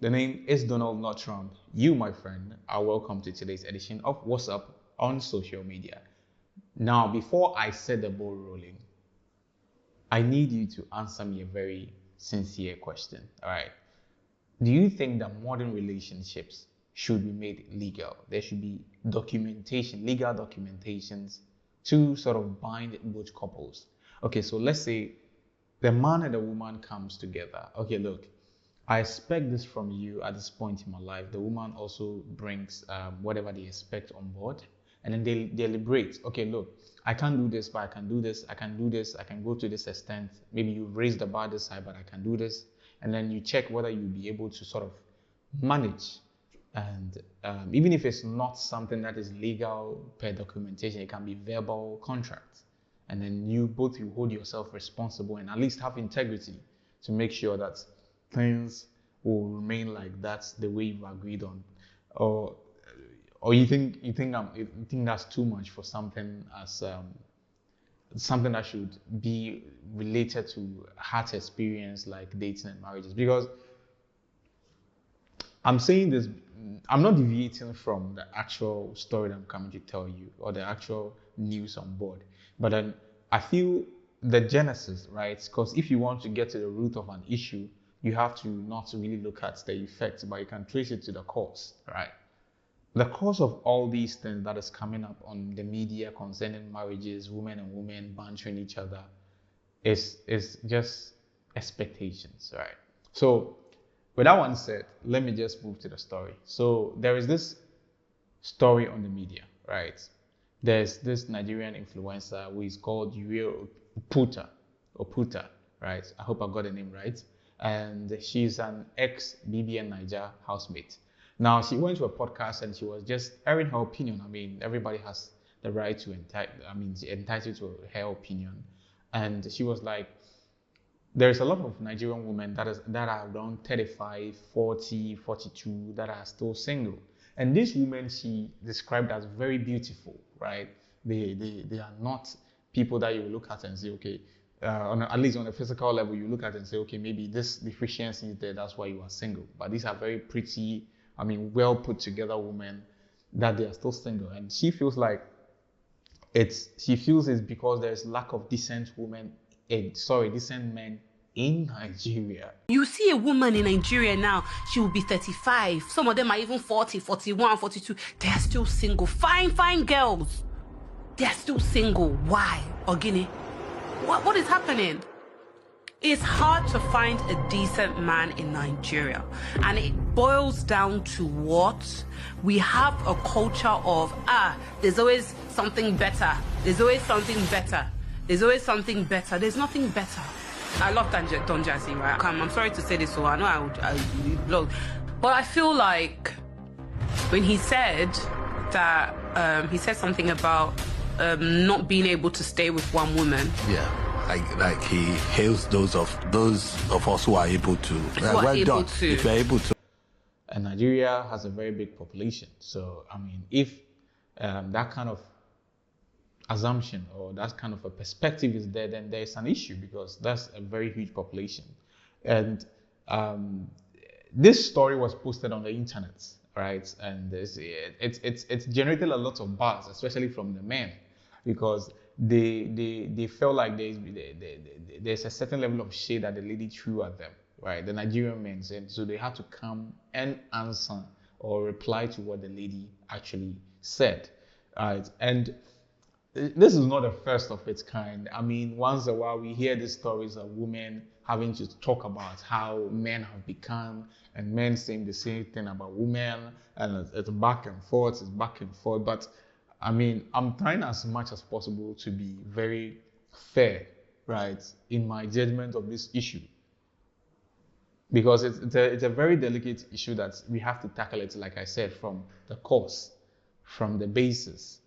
The name is Donald, not Trump. You, my friend, are welcome to today's edition of What's Up on social media. Now, before I set the ball rolling, I need you to answer me a very sincere question. All right. Do you think that modern relationships should be made legal? There should be documentation, legal documentations to sort of bind both couples. Okay, so let's say the man and the woman comes together. Okay, look, I expect this from you at this point in my life. The woman also brings whatever they expect on board, and then they deliberate. Okay, look, I can't do this, but I can do this. I can do this. I can go to this extent. Maybe you've raised the bar this high, but I can do this. And then you check whether you'll be able to sort of manage. And even if it's not something that is legal per documentation, it can be verbal contract. And then you hold yourself responsible and at least have integrity to make sure that things will remain like that's the way you've agreed on. Or you think that's too much for something as something that should be related to heart experience like dating and marriages? Because I'm saying this, I'm not deviating from the actual story that I'm coming to tell you or the actual news on board. But then I feel the genesis, right? Because if you want to get to the root of an issue, you have to not really look at the effects, but you can trace it to the cause, right? The cause of all these things that is coming up on the media concerning marriages, women and women bantering each other, is just expectations, right? So with that one said, let me just move to the story. So there is this story on the media, right? There's this Nigerian influencer who is called Uriel Oputa, right? I hope I got the name right. And she's an ex-BBN Niger housemate. Now, she went to a podcast and she was just airing her opinion. I mean, everybody has the right to entitled to her opinion. And she was like, there's a lot of Nigerian women that are around 35, 40, 42 that are still single. And these women she described as very beautiful, right? They are not people that you look at and say, okay, at least on a physical level, you look at and say, okay, maybe this deficiency is there, that's why you are single. But these are very pretty, well put together women that they are still single. And she feels like it's because there's lack of decent men in Nigeria. You see a woman in Nigeria now, she will be 35. Some of them are even 40, 41, 42. They're still single. Fine girls. They're still single. Why? Ogini? What is happening? It's hard to find a decent man in Nigeria. And it boils down to what? We have a culture of, there's always something better. There's always something better. There's always something better. There's nothing better. I love Don Jazzy, right? I'm sorry to say this, so I know I would blog. But I feel like when he said that, he said something about not being able to stay with one woman. Yeah. Like he hails those of us who are able to. If you're able to. And Nigeria has a very big population. So, if that kind of assumption or that kind of a perspective is there, then there's an issue because that's a very huge population. And this story was posted on the internet, right? And it's generated a lot of buzz, especially from the men, because they felt like there's a certain level of shade that the lady threw at them, right? The Nigerian men, and so they had to come and answer or reply to what the lady actually said, right? And this is not the first of its kind. Once in a while we hear these stories of women having to talk about how men have become, and men saying the same thing about women, and it's back and forth. But I'm trying as much as possible to be very fair, right, in my judgment of this issue, because it's a very delicate issue that we have to tackle it, like I said, from the cause, from the basis.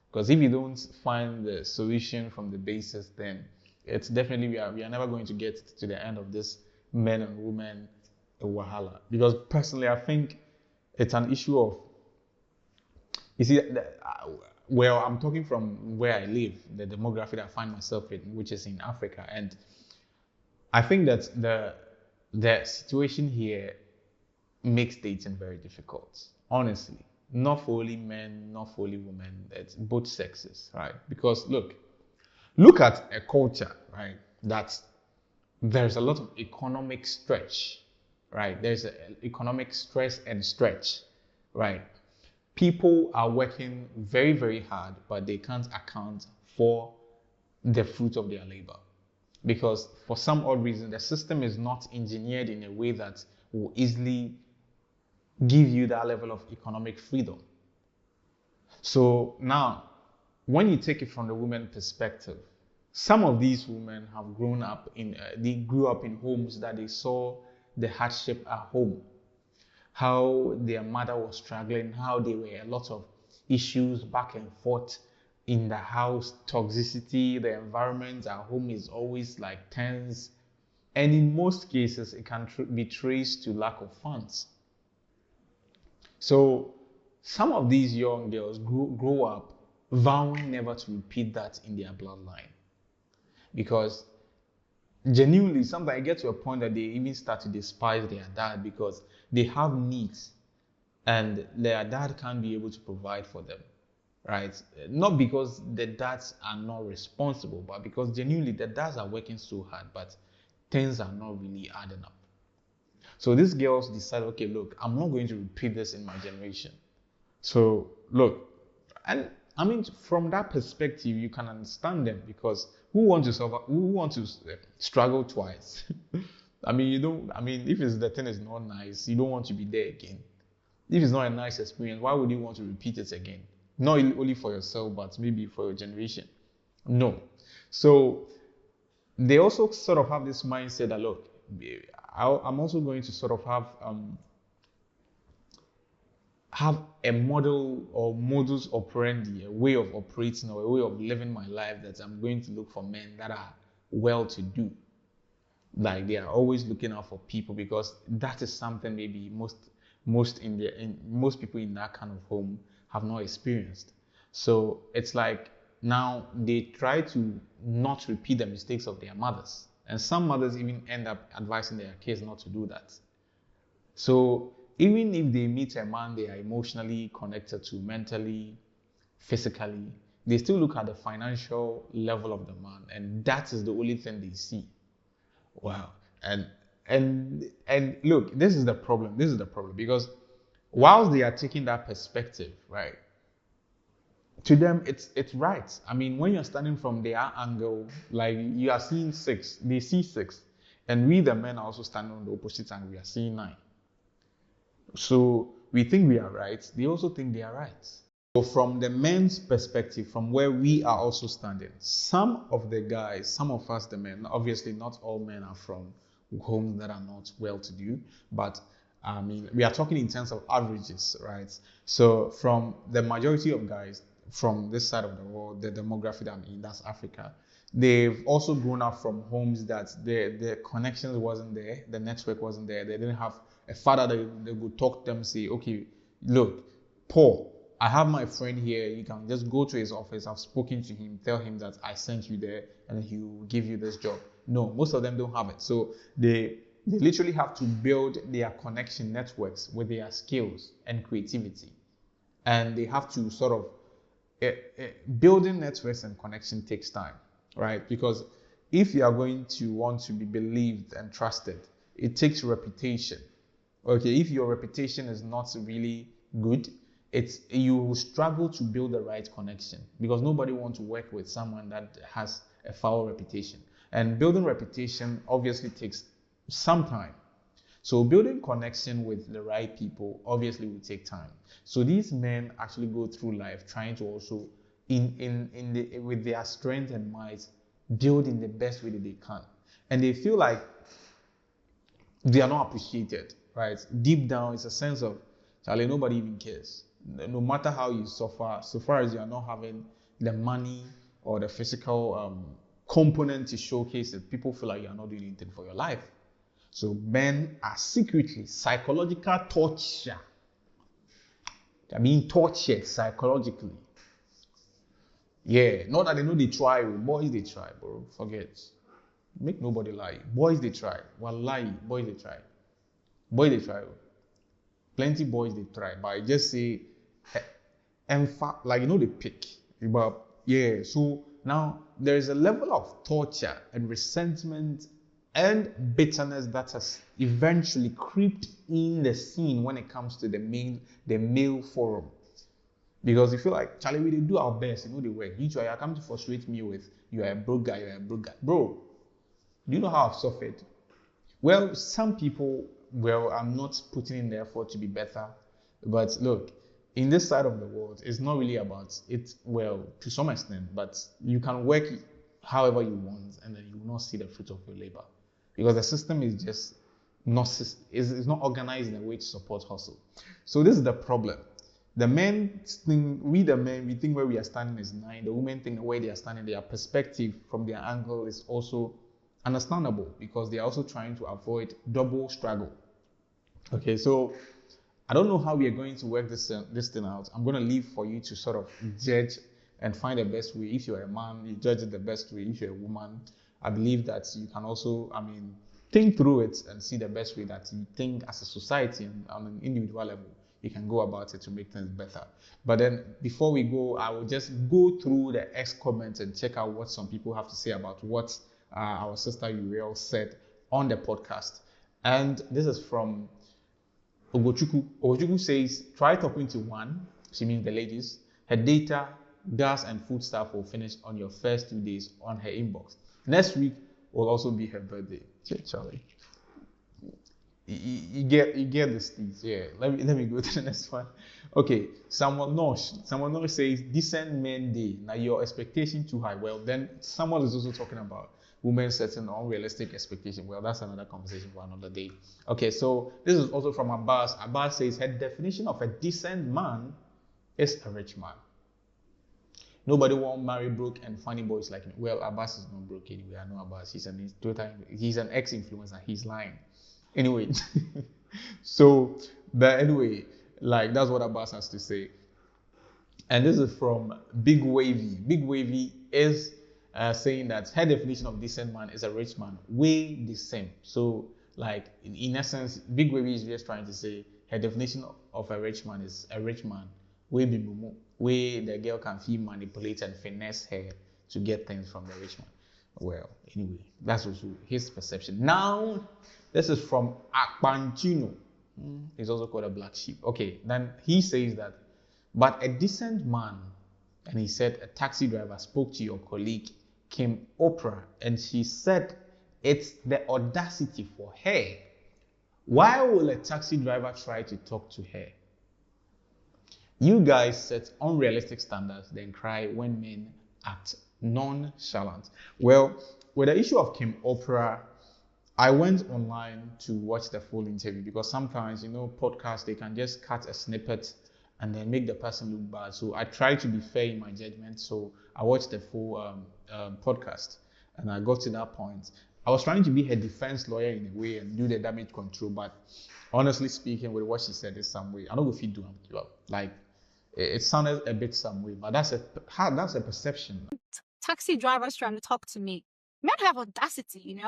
Because if you don't find the solution from the basis, then it's definitely we are never going to get to the end of this men and women wahala. Because personally, I think it's an issue of, you see, I'm talking from where I live, the demographic that I find myself in, which is in Africa, and I think that the situation here makes dating very difficult. Honestly, not for only men, not for only women. It's both sexes, right? Because look at a culture, right? That there's a lot of economic stretch, right? There's economic stress and stretch, right? People are working very, very hard, but they can't account for the fruit of their labor. Because for some odd reason, the system is not engineered in a way that will easily give you that level of economic freedom. So now, when you take it from the woman perspective, some of these women have they grew up in homes that they saw the hardship at home, how their mother was struggling, how there were a lot of issues back and forth in the house, toxicity, the environment at home is always like tense. And in most cases, it can be traced to lack of funds. So some of these young girls grow up vowing never to repeat that in their bloodline. Because genuinely, sometimes I get to a point that they even start to despise their dad because they have needs and their dad can't be able to provide for them, right? Not because the dads are not responsible, but because genuinely the dads are working so hard, but things are not really adding up. So these girls decide, okay, look, I'm not going to repeat this in my generation. So look, and I mean, from that perspective, you can understand them because who want to suffer? Who want to struggle twice? I mean, you don't. I mean, if the thing is not nice, you don't want to be there again. If it's not a nice experience, why would you want to repeat it again? Not only for yourself, but maybe for your generation. No. So they also sort of have this mindset that look, I'm also going to sort of have a model or modus operandi, a way of operating or a way of living my life that I'm going to look for men that are well-to-do. Like they are always looking out for people because that is something maybe most people in that kind of home have not experienced. So it's like now they try to not repeat the mistakes of their mothers. And some mothers even end up advising their kids not to do that. So even if they meet a man they are emotionally connected to, mentally, physically, they still look at the financial level of the man, and that is the only thing they see. Wow. And look, this is the problem. This is the problem because whilst they are taking that perspective, right, to them it's right. I mean, when you're standing from their angle, like you are seeing 6, they see 6, and we the men are also standing on the opposite angle, we are seeing 9. So we think we are right, they also think they are right. So from the men's perspective, from where we are also standing, some of the guys, some of us the men, obviously not all men are from homes that are not well-to-do, but I mean, we are talking in terms of averages, right? So from the majority of guys from this side of the world, the demographic that I'm in, that's Africa, they've also grown up from homes that the connections wasn't there, the network wasn't there, they didn't have a father that they would talk to them, say, okay, look, Paul, I have my friend here, you can just go to his office, I've spoken to him, tell him that I sent you there and he will give you this job. No, most of them don't have it. So they literally have to build their connection networks with their skills and creativity. And they have to sort of, building networks and connection takes time, right? Because if you are going to want to be believed and trusted, it takes reputation. Okay, if your reputation is not really good, you will struggle to build the right connection because nobody wants to work with someone that has a foul reputation. And building reputation obviously takes some time. So building connection with the right people obviously will take time. So these men actually go through life trying to also, with their strength and might, build in the best way that they can. And they feel like they are not appreciated, right? Deep down, it's a sense of, Charlie, nobody even cares. No matter how you suffer, so far as you are not having the money or the physical component to showcase it, people feel like you are not doing anything for your life. So men are secretly psychological torture. They're being tortured psychologically. Yeah, not that they know they try. Boys, they try, bro. Forget. Make nobody lie. Boys, they try. Wallahi, boys, they try. Boys, they try. Plenty boys they try, but I just say, like they pick. But yeah, so now there is a level of torture and resentment and bitterness that has eventually creeped in the scene when it comes to the male forum. Because you feel like, Charlie, we do our best, the work. You try, you come to frustrate me with, you're a broke guy. Bro, do you know how I've suffered? Well, some people, I'm not putting in the effort to be better. But look, in this side of the world, it's not really about it, to some extent, but you can work however you want and then you will not see the fruit of your labor. Because the system is just is not organized in a way to support hustle. So this is the problem. The men think, we think where we are standing is 9. The women think the way they are standing, their perspective from their angle is also understandable because they are also trying to avoid double struggle. Okay, so I don't know how we are going to work this thing out. I'm going to leave for you to sort of judge and find the best way. If you're a man, you judge it the best way. If you're a woman, I believe that you can also, think through it and see the best way that you think as a society and on an individual level, you can go about it to make things better. But then before we go, I will just go through the X comments and check out what some people have to say about what our sister Uriel said on the podcast. And this is from Ogochukwu. Ogochukwu says, try talking to one, she means the ladies, her data, gas and food stuff will finish on your first 2 days on her inbox. Next week will also be her birthday. Charlie. You get the steeds. Yeah. Let me go to the next one. Okay. Someone Nosh says decent men day. Now your expectation too high. Well, then someone is also talking about women setting unrealistic expectation. Well, that's another conversation for another day. Okay, so this is also from Abbas. Abbas says her definition of a decent man is a rich man. Nobody won't marry broke and funny boys like me. Well, Abbas is not broke anyway. I know Abbas. He's an ex-influencer. He's lying. Anyway, like that's what Abbas has to say. And this is from Big Wavy. Big Wavy is saying that her definition of decent man is a rich man. Way the same. So, like in essence, Big Wavy is just trying to say her definition of a rich man is a rich man. Way the girl can feel manipulate and finesse her to get things from the rich man. Well, anyway, that's also his perception. Now, this is from Akpanchino. He's also called a black sheep. Okay, then he says that, but a decent man, and he said a taxi driver spoke to your colleague, Kim Oprah, and she said it's the audacity for her. Why will a taxi driver try to talk to her? You guys set unrealistic standards, then cry when men act nonchalant. Well, with the issue of Kim Oprah, I went online to watch the full interview because sometimes, podcasts, they can just cut a snippet and then make the person look bad. So I try to be fair in my judgment. So I watched the full podcast and I got to that point. I was trying to be her defense lawyer in a way and do the damage control, but honestly speaking, with what she said is some way. I don't know if you do like it sounded a bit some way, but that's a perception. Taxi drivers trying to talk to me. Men have audacity,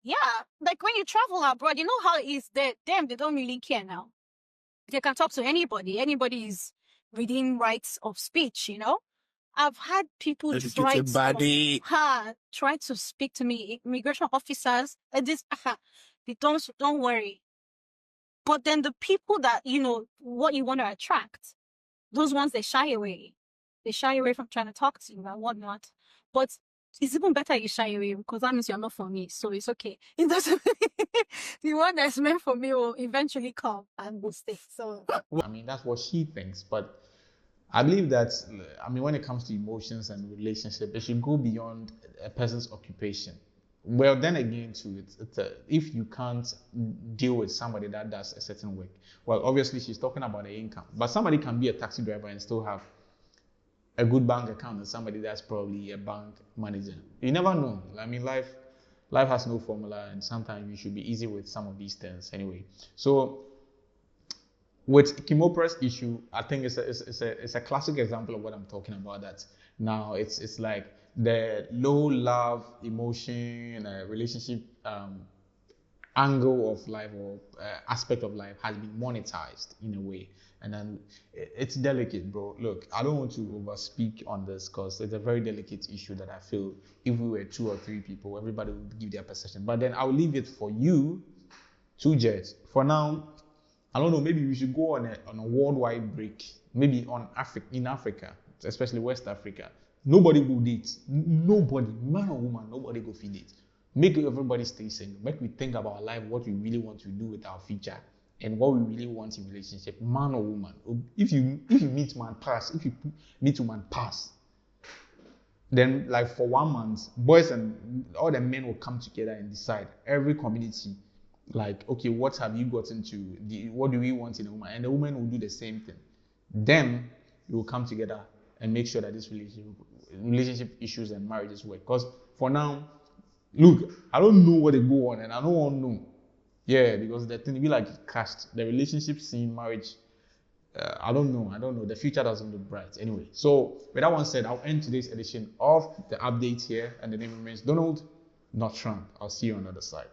Yeah, like when you travel abroad, you know how it is there. Them, they don't really care now. They can talk to anybody. Anybody is within rights of speech, I've had people try to speak to me, immigration officers, they don't worry. But then the people that, what you want to attract, those ones, they shy away. They shy away from trying to talk to you and whatnot. But it's even better you shy away because that means you're not for me. So it's okay. It doesn't the one that's meant for me will eventually come and will stay. So that's what she thinks. But I believe that when it comes to emotions and relationship, it should go beyond a person's occupation. Well, then again, too, if you can't deal with somebody that does a certain work, well, obviously she's talking about the income. But somebody can be a taxi driver and still have a good bank account and somebody that's probably a bank manager. You never know. Life has no formula, and sometimes you should be easy with some of these things anyway. So with Kim Oprah's issue, I think it's a classic example of what I'm talking about. That now it's like the low love emotion relationship angle of life or aspect of life has been monetized in a way, and then it's delicate, bro. Look, I don't want to overspeak on this because it's a very delicate issue that I feel if we were 2 or 3 people, everybody would give their perception. But then I'll leave it for you to judge. For now, I don't know, maybe we should go on a worldwide break, maybe in Africa, especially West Africa. Nobody go date. Nobody, man or woman, nobody go feed it. Make everybody stay single. Make we think about life, what we really want to do with our future, and what we really want in relationship, man or woman. If you meet man, pass. If you meet woman, pass. Then, like for 1 month, boys and all the men will come together and decide. Every community, like, okay, what have you gotten to? What do we want in a woman? And the woman will do the same thing. Then you will come together and make sure that this relationship issues and marriages work. Because for now, look, I don't know what they go on, and I don't want to know. Yeah, because the thing be like cast the relationship scene, marriage. I don't know. The future doesn't look bright. Anyway, so with that one said, I'll end today's edition of the update here, and the name remains Donald, not Trump. I'll see you on the other side.